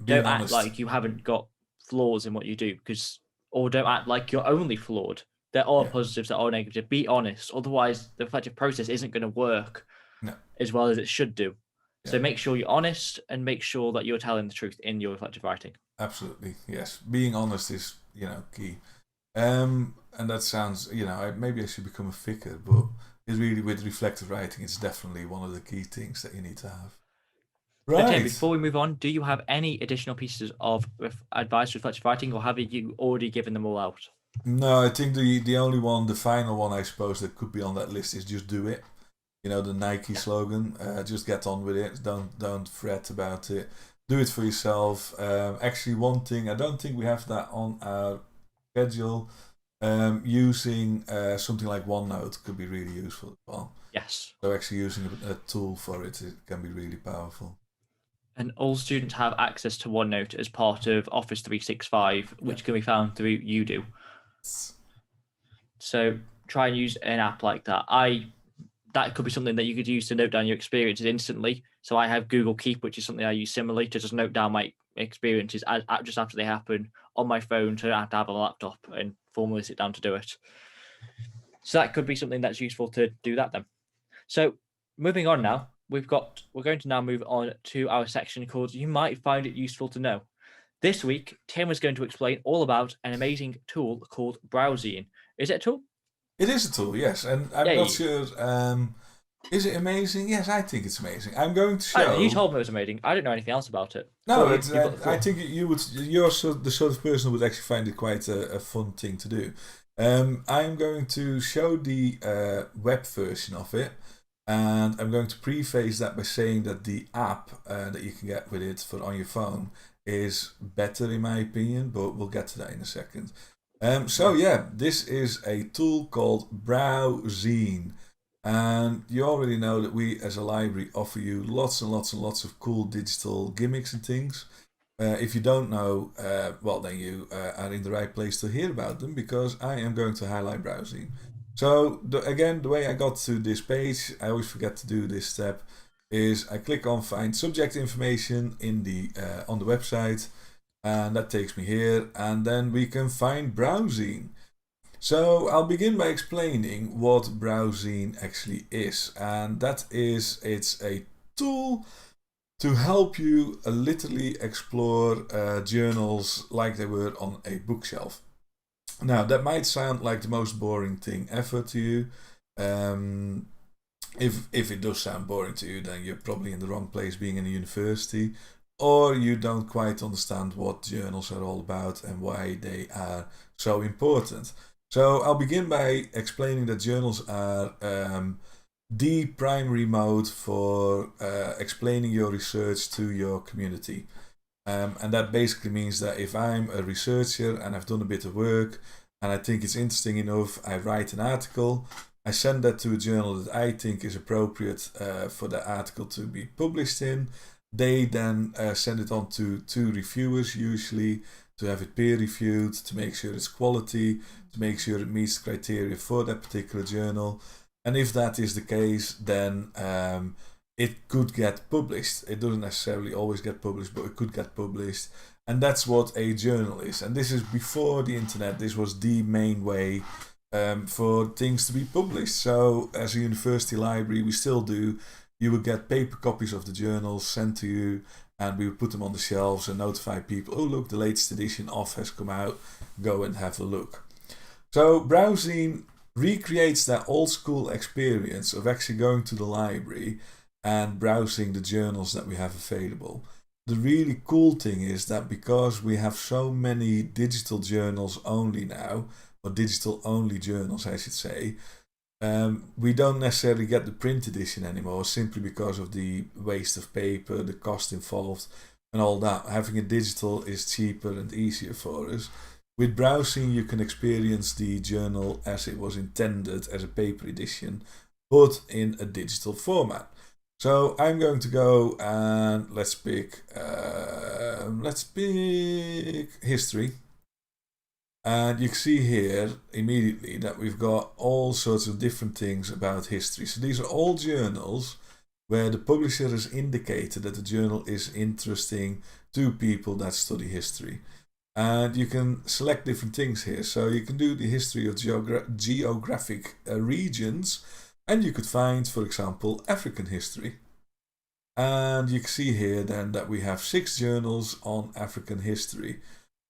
Don't act like you haven't got flaws in what you do, or don't act like you're only flawed. There are positives, there are negatives. Be honest, otherwise the reflective process isn't going to work as well as it should do. Yeah. So make sure you're honest and make sure that you're telling the truth in your reflective writing. Absolutely, yes. Being honest is, key. And that sounds, maybe I should become a ficker, but it's really, with reflective writing, it's definitely one of the key things that you need to have. Right. So Tim, before we move on, do you have any additional pieces of advice for reflective writing, or have you already given them all out? No, I think the only one, the final one, I suppose, that could be on that list is just do it. The Nike slogan, just get on with it. Don't fret about it. Do it for yourself. Actually, one thing, I don't think we have that on our schedule. Using something like OneNote could be really useful as well. Yes. So actually using a tool for it can be really powerful. And all students have access to OneNote as part of Office 365, which can be found through Udo. So try and use an app like that. That could be something that you could use to note down your experiences instantly. So I have Google Keep, which is something I use similarly to just note down my experiences just after they happen on my phone, so I don't have to have a laptop and formally sit down to do it. So that could be something that's useful to do that then. So moving on now, we're going to now move on to our section called You Might Find It Useful to Know. This week, Tim is going to explain all about an amazing tool called Browsing. Is it a tool? It is a tool, yes. And I'm not sure, is it amazing? Yes, I think it's amazing. I'm going to show... You told me it was amazing. I don't know anything else about it. No, I think you're the sort of person who would actually find it quite a fun thing to do. I'm going to show the web version of it, and I'm going to preface that by saying that the app that you can get with it on your phone is better in my opinion, but we'll get to that in a second. This is a tool called Browsing, and you already know that we as a library offer you lots and lots and lots of cool digital gimmicks and things. If you don't know, then you are in the right place to hear about them, because I am going to highlight Browsing. So the way I got to this page, I always forget to do this step, is I click on Find Subject Information in the on the website, and that takes me here, and then we can find Browsing. So I'll begin by explaining what Browsing actually is, and it's a tool to help you literally explore journals like they were on a bookshelf. Now, that might sound like the most boring thing ever to you. If it does sound boring to you, then you're probably in the wrong place, being in a university, or you don't quite understand what journals are all about and why they are so important. So I'll begin by explaining that journals are the primary mode for explaining your research to your community. And that basically means that if I'm a researcher and I've done a bit of work and I think it's interesting enough, I write an article, I send that to a journal that I think is appropriate for the article to be published in. They then send it on to 2 reviewers usually, to have it peer reviewed, to make sure it's quality, to make sure it meets the criteria for that particular journal. And if that is the case, then it could get published. It doesn't necessarily always get published, but it could get published. And that's what a journal is. And this is before the internet. This was the main way for things to be published. So as a university library, we still do you would get paper copies of the journals sent to you, and we would put them on the shelves and notify people, oh look, the latest edition of has come out, go and have a look. So browsing recreates that old school experience of actually going to the library and browsing the journals that we have available. The really cool thing is that because we have so many digital journals only now, or digital only journals I should say, we don't necessarily get the print edition anymore, simply because of the waste of paper, the cost involved and all that. Having a digital is cheaper and easier for us. With browsing you can experience the journal as it was intended as a paper edition, but in a digital format. So I'm going to go and let's pick history. And you can see here immediately that we've got all sorts of different things about history. So these are all journals where the publisher has indicated that the journal is interesting to people that study history. And you can select different things here. So you can do the history of geographic regions, and you could find, for example, African history. And you can see here then that we have 6 journals on African history.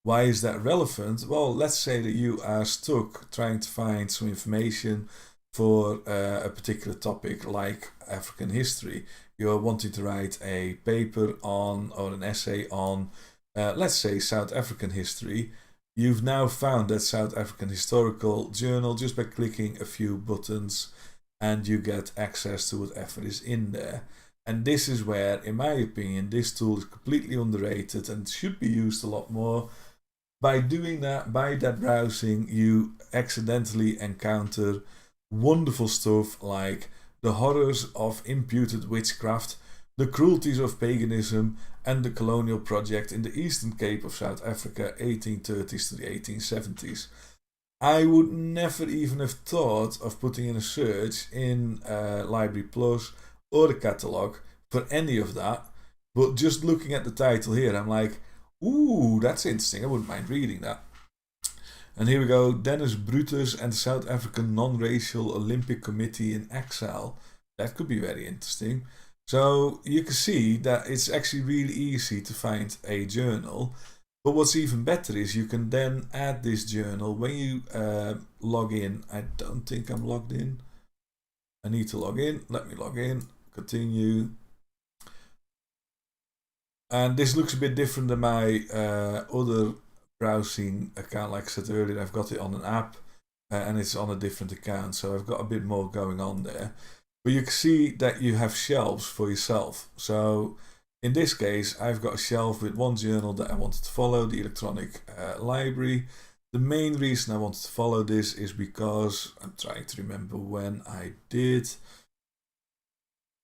Why is that relevant? Well, let's say that you are stuck trying to find some information for a particular topic like African history. You're wanting to write a paper on, or an essay on, let's say, South African history. You've now found that South African historical journal just by clicking a few buttons, and you get access to whatever is in there. And this is where, in my opinion, this tool is completely underrated and should be used a lot more. By doing that, by that browsing, you accidentally encounter wonderful stuff like the horrors of imputed witchcraft, the cruelties of paganism, and the colonial project in the Eastern Cape of South Africa, 1830s to the 1870s. I would never even have thought of putting in a search in Library Plus or the catalogue for any of that, but just looking at the title here, I'm like, ooh, that's interesting, I wouldn't mind reading that. And here we go, Dennis Brutus and the South African Non-Racial Olympic Committee in Exile. That could be very interesting. So you can see that it's actually really easy to find a journal. But what's even better is you can then add this journal when you log in. I don't think I'm logged in. I need to log in. Let me log in. Continue. And this looks a bit different than my other browsing account. Like I said earlier, I've got it on an app and it's on a different account. So I've got a bit more going on there. But you can see that you have shelves for yourself. So in this case, I've got a shelf with one journal that I wanted to follow, the electronic library. The main reason I wanted to follow this is because I'm trying to remember when I did.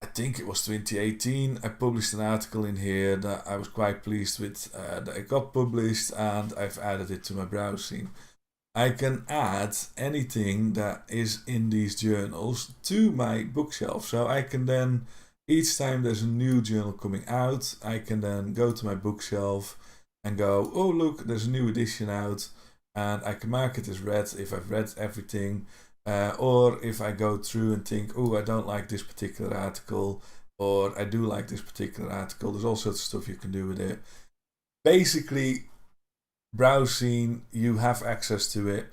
I think it was 2018. I published an article in here that I was quite pleased with, that it got published, and I've added it to my browsing. I can add anything that is in these journals to my bookshelf. So I can then, each time there's a new journal coming out, I can then go to my bookshelf and go, oh look, there's a new edition out, and I can mark it as read if I've read everything, or if I go through and think, oh, I don't like this particular article, or I do like this particular article. There's all sorts of stuff you can do with it. Basically, browsing, you have access to it.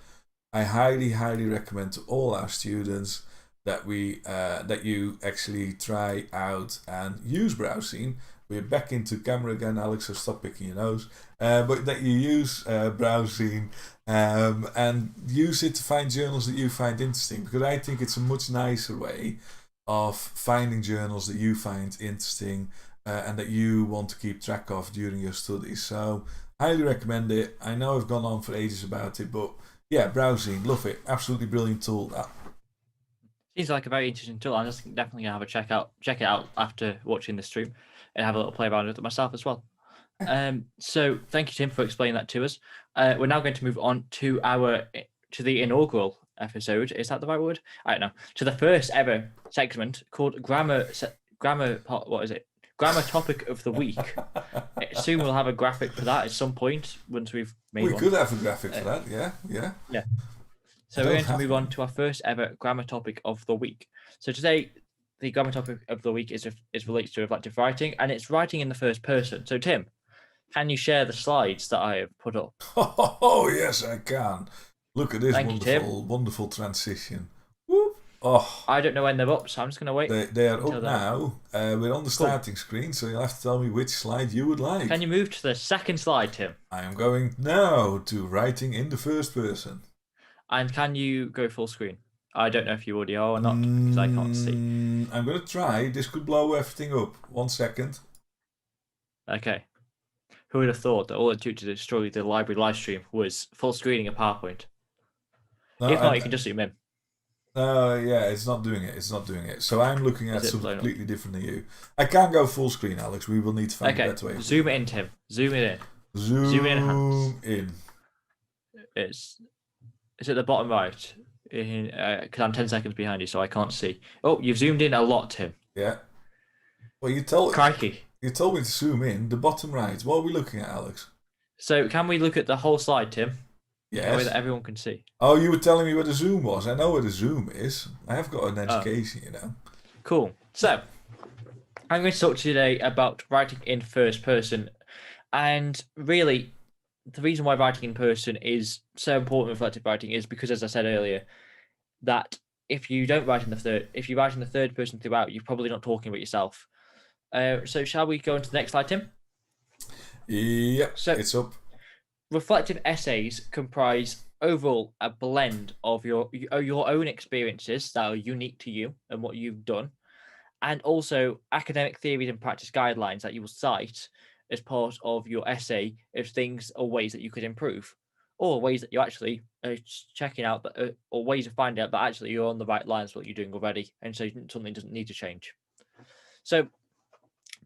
I highly recommend to all our students that you actually try out and use browsing. We're back into camera again, Alex, so stop picking your nose. But that you use browsing and use it to find journals that you find interesting, because I think it's a much nicer way of finding journals that you find interesting and that you want to keep track of during your studies. So highly recommend it. I know I've gone on for ages about it, but yeah, browsing, love it. Absolutely brilliant tool, that. Seems like a very interesting tool. I'm just definitely gonna have a check it out after watching the stream and have a little play around with it myself as well. So thank you, Tim, for explaining that to us. We're now going to move on to the inaugural episode. Is that the right word? I don't know. To the first ever segment called Grammar Topic of the Week. Soon we'll have a graphic for that at some point once we've made one. We could have a graphic for that, yeah. So we're going to move on to our first ever grammar topic of the week. So today, the grammar topic of the week is relates to reflective writing, and it's writing in the first person. So, Tim, can you share the slides that I have put up? Oh, yes, I can. Look at this Thank you, Tim. wonderful transition. Whoop. Oh, I don't know when they're up, so I'm just going to wait. they are until up they're now. We're on the starting screen, so you'll have to tell me which slide you would like. Can you move to the second slide, Tim? I am going now to writing in the first person. And can you go full screen? I don't know if you already are or not, because I can't see. I'm going to try. This could blow everything up. 1 second. Okay. Who would have thought that all it took to destroy the library live stream was full screening a PowerPoint? No, If not, you can just zoom in. Yeah, it's not doing it. It's not doing it. So I'm looking at something completely different than you. I can't go full screen, Alex. We will need to find a better way. Zoom it in, Tim. Zoom it in. Zoom in. It's at the bottom right. Because I'm 10 seconds behind you, so I can't see. Oh, you've zoomed in a lot, Tim. Yeah. Well, Crikey. You told me to zoom in the bottom right. What are we looking at, Alex? So can we look at the whole slide, Tim? Yes. In a way that everyone can see. Oh, you were telling me where the zoom was. I know where the zoom is. I have got an education, you know. Cool. So, I'm going to talk to you today about writing in first person. And really, the reason why writing in person is so important in reflective writing is because, as I said earlier, that if you write in the third person throughout, you're probably not talking about yourself. So shall we go on to the next slide, Tim? Yep, so, it's up. Reflective essays comprise overall a blend of your own experiences that are unique to you and what you've done, and also academic theories and practice guidelines that you will cite as part of your essay of things or ways that you could improve, or ways that you actually are checking out, or ways of finding out that actually you're on the right lines of what you're doing already, and so something doesn't need to change. So,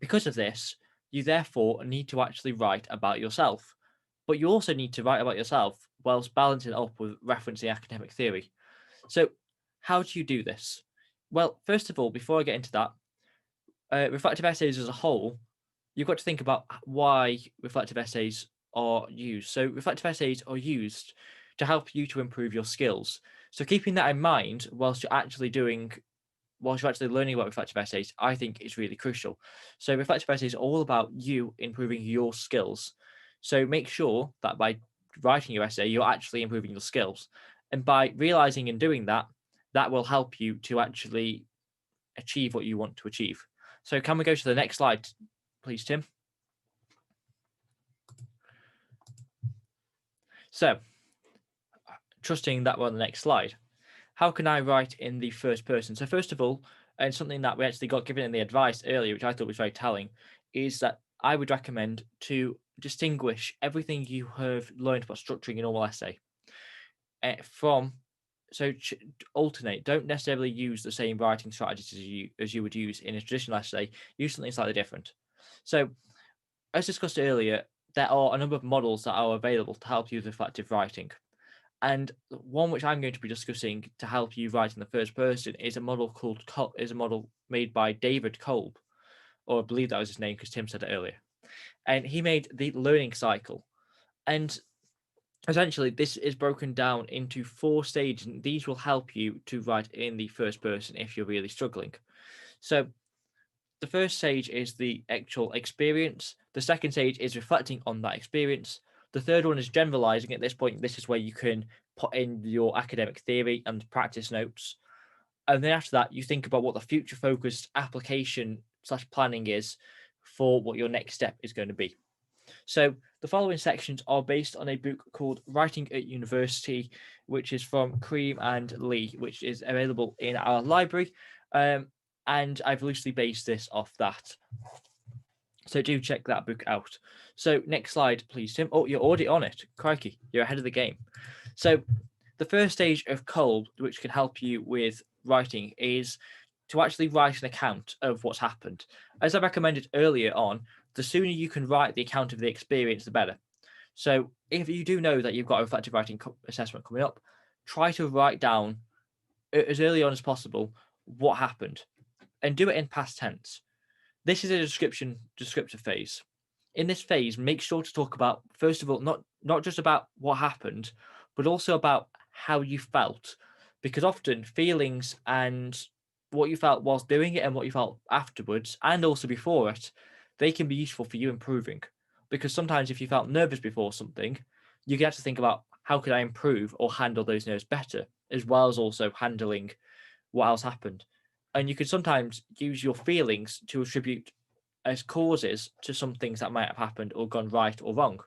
because of this, you therefore need to actually write about yourself. But you also need to write about yourself whilst balancing it up with referencing academic theory. So how do you do this? Well, first of all, before I get into that, reflective essays as a whole, you've got to think about why reflective essays are used. So reflective essays are used to help you to improve your skills. So keeping that in mind whilst you're actually learning about reflective essays, I think is really crucial. So reflective essays are all about you improving your skills. So make sure that by writing your essay, you're actually improving your skills. And by realizing and doing that, that will help you to actually achieve what you want to achieve. So can we go to the next slide, please, Tim? So, trusting that we're on the next slide, how can I write in the first person? So first of all, and something that we actually got given in the advice earlier, which I thought was very telling, is that I would recommend to distinguish everything you have learned about structuring a normal essay alternate. Don't necessarily use the same writing strategies as you would use in a traditional essay. Use something slightly different. So, as discussed earlier, there are a number of models that are available to help you with reflective writing. And one which I'm going to be discussing to help you write in the first person is a model made by David Kolb, or I believe that was his name because Tim said it earlier. And he made the learning cycle. And essentially, this is broken down into 4 stages, and these will help you to write in the first person if you're really struggling. So the first stage is the actual experience. The second stage is reflecting on that experience. The third one is generalizing. At this point, this is where you can put in your academic theory and practice notes. And then after that, you think about what the future-focused application/planning is for what your next step is going to be. So the following sections are based on a book called Writing at University, which is from Cream and Lee, which is available in our library. And I've loosely based this off that. So do check that book out. So next slide, please, Tim. Oh, you're already on it. Crikey, you're ahead of the game. So the first stage of Kolb, which can help you with writing, is to actually write an account of what's happened. As I recommended earlier on, the sooner you can write the account of the experience, the better. So if you do know that you've got a reflective writing assessment coming up, try to write down as early on as possible what happened and do it in past tense. This is a descriptive phase. In this phase, make sure to talk about, first of all, not just about what happened, but also about how you felt, because often feelings and what you felt whilst doing it and what you felt afterwards, and also before it, they can be useful for you improving. Because sometimes if you felt nervous before something, you get to think about how could I improve or handle those nerves better, as well as also handling what else happened. And you could sometimes use your feelings to attribute as causes to some things that might have happened or gone right or wrong.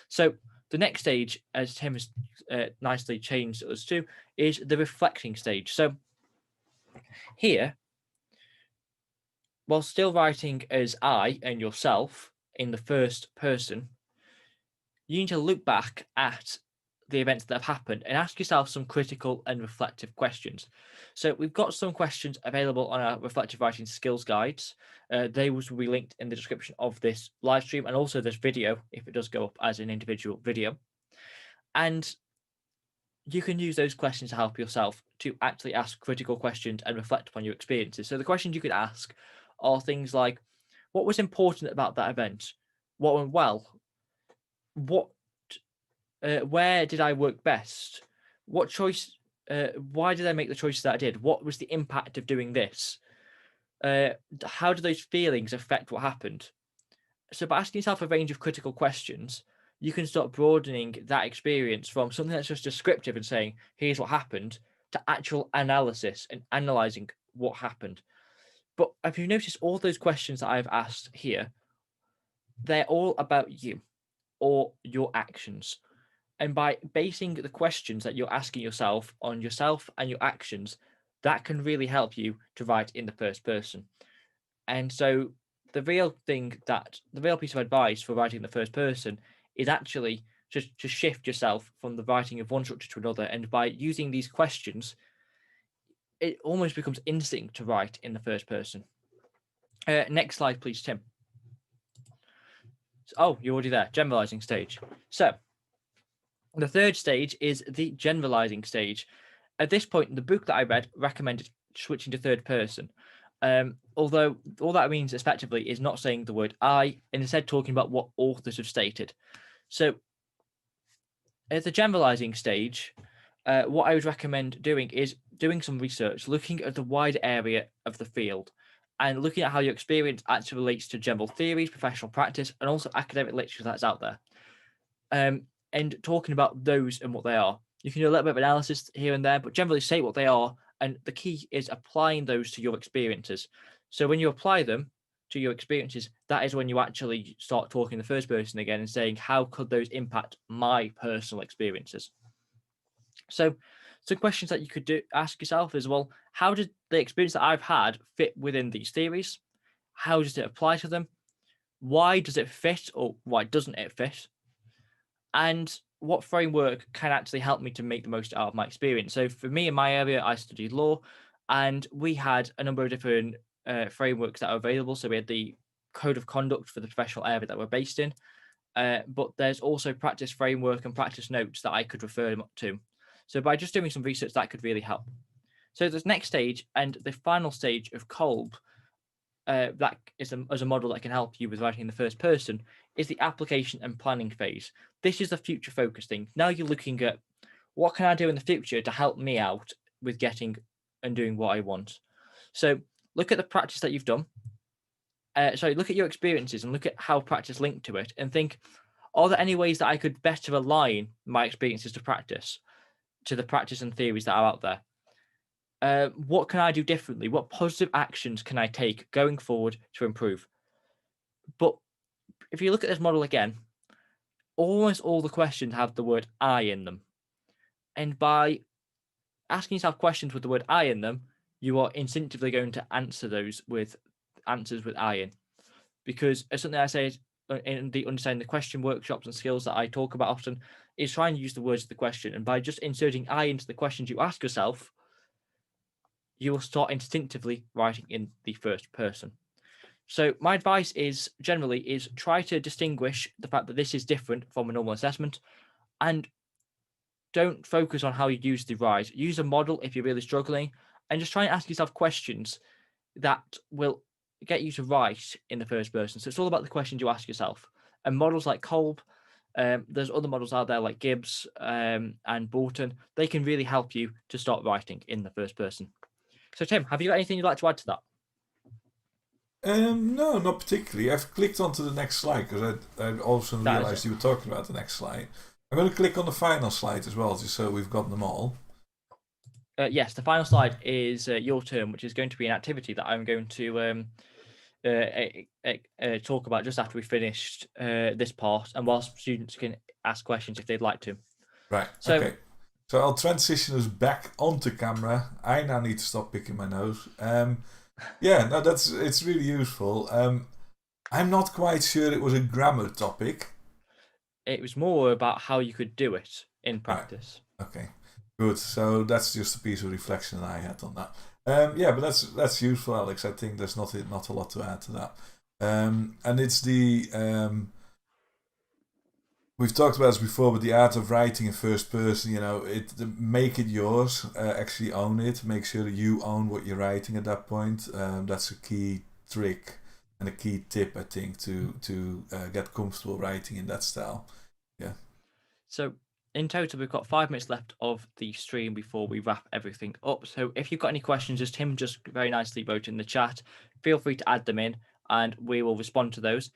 So the next stage, as Tim has nicely changed us to, is the reflecting stage. So here, while still writing as I and yourself in the first person, you need to look back at the events that have happened and ask yourself some critical and reflective questions. So we've got some questions available on our reflective writing skills guides. They will be linked in the description of this live stream and also this video if it does go up as an individual video. And you can use those questions to help yourself to actually ask critical questions and reflect upon your experiences. So the questions you could ask are things like, what was important about that event? What went well? Where did I work best? What choice? Why did I make the choices that I did? What was the impact of doing this? How do those feelings affect what happened? So by asking yourself a range of critical questions, you can start broadening that experience from something that's just descriptive and saying, here's what happened, to actual analysis and analyzing what happened. But if you notice, all those questions that I've asked here, they're all about you or your actions. And by basing the questions that you're asking yourself on yourself and your actions, that can really help you to write in the first person. And so the real piece of advice for writing in the first person is actually just to shift yourself from the writing of one structure to another. And by using these questions, it almost becomes instinct to write in the first person. Next slide, please, Tim. Oh, you're already there. Generalizing stage. So the third stage is the generalizing stage. At this point, the book that I read recommended switching to third person. Although all that means effectively is not saying the word I, and instead talking about what authors have stated. So at the generalizing stage, what I would recommend doing is doing some research, looking at the wide area of the field and looking at how your experience actually relates to general theories, professional practice, and also academic literature that's out there. And talking about those and what they are. You can do a little bit of analysis here and there, but generally say what they are. And the key is applying those to your experiences. So when you apply them to your experiences, that is when you actually start talking the first person again and saying, how could those impact my personal experiences? So some questions that you could ask yourself is, well, how did the experience that I've had fit within these theories? How does it apply to them? Why does it fit or why doesn't it fit? And what framework can actually help me to make the most out of my experience? So for me in my area, I studied law, and we had a number of different frameworks that are available. So we had the code of conduct for the professional area that we're based in, but there's also practice framework and practice notes that I could refer them to. So by just doing some research, that could really help. So this next stage and the final stage of Kolb, that is as a model that can help you with writing in the first person, is the application and planning phase. This is the future focus thing. Now you're looking at what can I do in the future to help me out with getting and doing what I want. So look at the practice that you've done. Look at your experiences and look at how practice linked to it and think, are there any ways that I could better align my experiences to practice, to the practice and theories that are out there? What can I do differently? What positive actions can I take going forward to improve? But if you look at this model again, almost all the questions have the word I in them. And by asking yourself questions with the word I in them, you are instinctively going to answer those with answers with I in. Because as something I say in the understanding the question workshops and skills that I talk about often is trying to use the words of the question. And by just inserting I into the questions you ask yourself, you will start instinctively writing in the first person. So my advice is try to distinguish the fact that this is different from a normal assessment, and don't focus on how you use the write. Use a model if you're really struggling, and just try and ask yourself questions that will get you to write in the first person. So it's all about the questions you ask yourself. And models like Kolb, there's other models out there like Gibbs and Bolton. They can really help you to start writing in the first person. So Tim, have you got anything you'd like to add to that? No, not particularly. I've clicked onto the next slide because I also realised you were talking about the next slide. I'm going to click on the final slide as well, just so we've got them all. Yes, the final slide is your turn, which is going to be an activity that I'm going to talk about just after we finished this part, and whilst students can ask questions if they'd like to. Right. Okay. So I'll transition us back onto camera. I now need to stop picking my nose. Yeah, no, it's really useful. I'm not quite sure it was a grammar topic. It was more about how you could do it in practice. Right. Okay, good. So that's just a piece of reflection I had on that. Yeah, but that's useful, Alex. I think there's not a lot to add to that. And it's the we've talked about this before, but the art of writing in first person. Make it yours. Actually own it. Make sure that you own what you're writing at that point. That's a key trick and a key tip, I think, to get comfortable writing in that style. Yeah. So in total, we've got 5 minutes left of the stream before we wrap everything up. So if you've got any questions, as Tim just very nicely wrote in the chat, feel free to add them in and we will respond to those.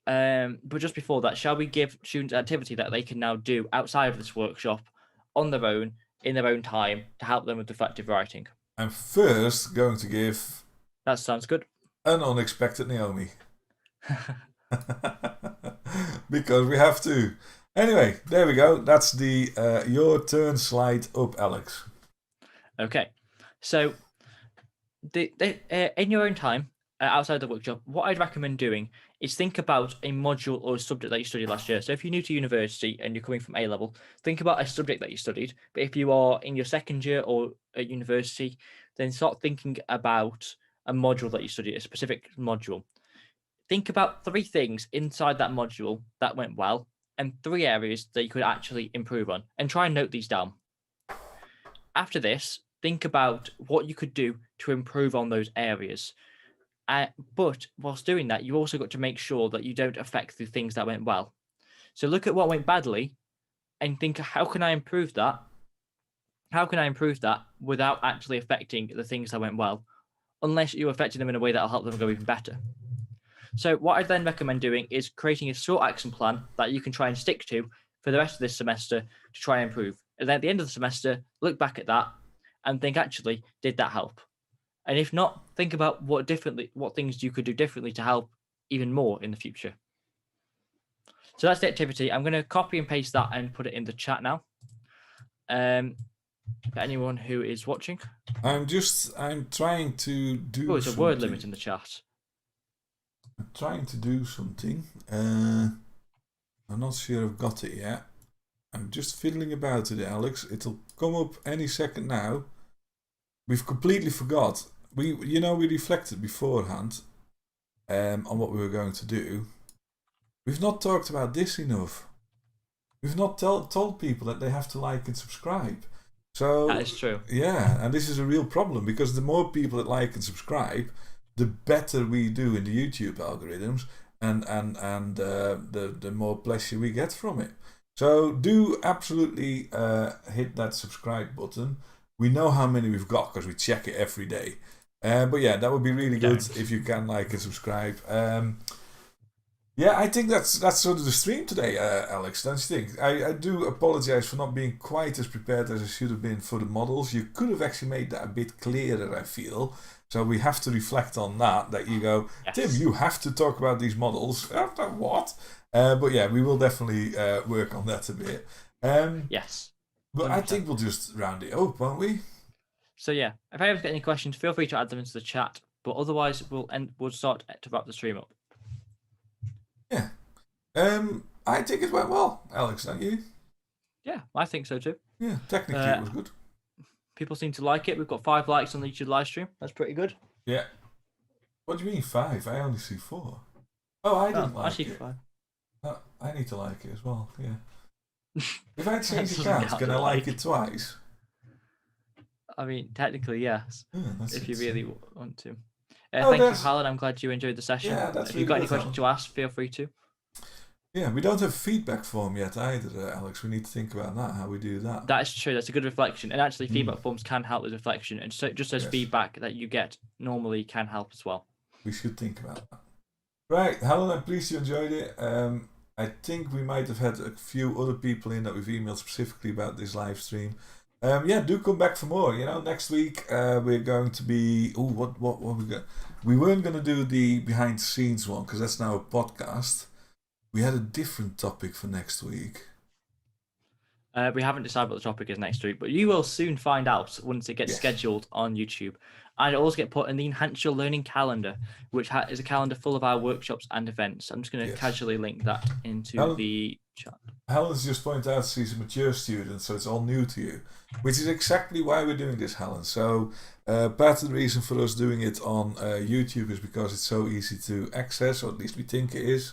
But just before that, shall we give students an activity that they can now do outside of this workshop on their own, in their own time, to help them with reflective writing? I'm first going to give... That sounds good. An unexpected Naomi. Because we have to. Anyway, there we go. That's the your turn slide up, Alex. Okay. So, in your own time, outside the workshop, what I'd recommend doing is think about a module or a subject that you studied last year. So if you're new to university and you're coming from A level, think about a subject that you studied. But if you are in your second year or at university, then start thinking about a module that you studied, a specific module. Think about 3 things inside that module that went well and 3 areas that you could actually improve on, and try and note these down. After this, think about what you could do to improve on those areas. But whilst doing that, you also got to make sure that you don't affect the things that went well. So look at what went badly and think, how can I improve that? How can I improve that without actually affecting the things that went well? Unless you're affecting them in a way that will help them go even better. So what I'd then recommend doing is creating a short action plan that you can try and stick to for the rest of this semester to try and improve. And then at the end of the semester, look back at that and think, actually, did that help? And if not, think about what things you could do differently to help even more in the future. So that's the activity. I'm going to copy and paste that and put it in the chat now. For anyone who is watching. I'm trying to do. Oh, it's a word limit in the chat. I'm trying to do something. I'm not sure I've got it yet. I'm just fiddling about it, Alex. It'll come up any second now. We've completely forgot. We reflected beforehand on what we were going to do. We've not talked about this enough. We've not told people that they have to like and subscribe. So that is true. Yeah, and this is a real problem because the more people that like and subscribe, the better we do in the YouTube algorithms, and the more pleasure we get from it. So do absolutely hit that subscribe button. We know how many we've got because we check it every day. But yeah, that would be really good if you can like and subscribe. Yeah, I think that's sort of the stream today, Alex, don't you think? I do apologise for not being quite as prepared as I should have been for the models. You could have actually made that a bit clearer, I feel. So we have to reflect on that you go, yes. Tim, you have to talk about these models. What? But yeah, we will definitely work on that a bit. Yes. 100%. But I think we'll just round it up, won't we? So yeah, if anyone's got any questions, feel free to add them into the chat. But otherwise, we'll start to wrap the stream up. Yeah. I think it went well, Alex, don't you? Yeah, I think so too. Yeah, technically it was good. People seem to like it. We've got 5 likes on the YouTube live stream. That's pretty good. Yeah. What do you mean 5? I only see 4. Oh, I didn't like it. 5. Oh, I need to like it as well, yeah. If I change accounts, can I like it twice? I mean, technically, yes. Yeah, if you really want to. Thank you, Alan. I'm glad you enjoyed the session. Yeah, that's if you've got any questions to ask, feel free to. Yeah, we don't have feedback form yet either, Alex. We need to think about that, how we do that. That's true. That's a good reflection. And actually, feedback forms can help with reflection. And so just as Yes. feedback that you get normally can help as well. We should think about that. Right, Helen, I'm pleased you enjoyed it. I think we might have had a few other people in that we've emailed specifically about this live stream. Yeah, do come back for more. Next week we're going to be. Oh, what we got? We weren't going to do the behind the scenes one because that's now a podcast. We had a different topic for next week. We haven't decided what the topic is next week, but you will soon find out once it gets scheduled on YouTube. And it'll also get put in the Enhance Your Learning calendar, which is a calendar full of our workshops and events. I'm just going to casually link that into the chat. Helen's just pointed out she's a mature student, so it's all new to you, which is exactly why we're doing this, Helen. So part of the reason for us doing it on YouTube is because it's so easy to access, or at least we think it is.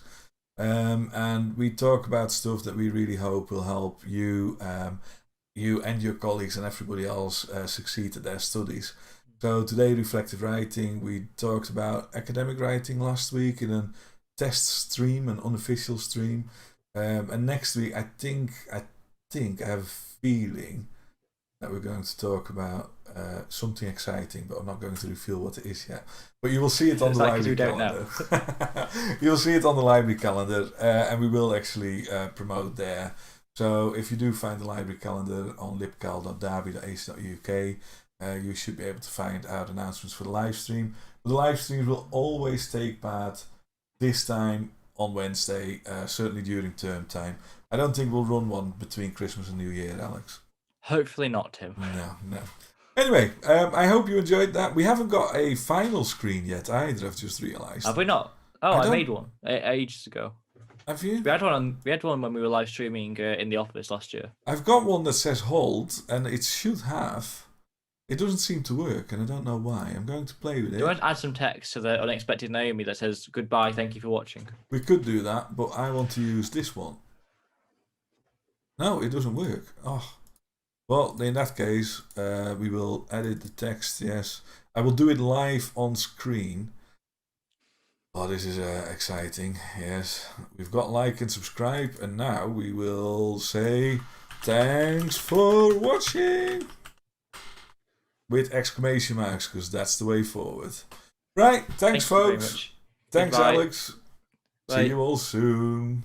And we talk about stuff that we really hope will help you, you and your colleagues and everybody else succeed at their studies. So today, reflective writing. We talked about academic writing last week in a test stream, an unofficial stream. And next week, I think I have a feeling that we're going to talk about something exciting, but I'm not going to reveal what it is yet. But you will see it on the library calendar. You'll see it on the library calendar, and we will actually promote there. So if you do find the library calendar on libcal.derby.ac.uk, you should be able to find out announcements for the live stream. But the live streams will always take part this time on Wednesday, certainly during term time. I don't think we'll run one between Christmas and New Year, Alex. Hopefully not, Tim. No. Anyway, I hope you enjoyed that. We haven't got a final screen yet either, I've just realised. Have we not? Oh, I made one ages ago. Have you? We had one when we were live streaming in the office last year. I've got one that says hold, and it should have. It doesn't seem to work, and I don't know why. I'm going to play with it. Do you want to add some text to the unexpected Naomi that says goodbye, thank you for watching? We could do that, but I want to use this one. No, it doesn't work. Oh. Well, in that case, we will edit the text, yes. I will do it live on screen. Oh, this is exciting, yes. We've got like and subscribe, and now we will say thanks for watching! With exclamation marks, because that's the way forward. Right, thanks folks. Thanks, Goodbye. Alex. Bye. See you all soon.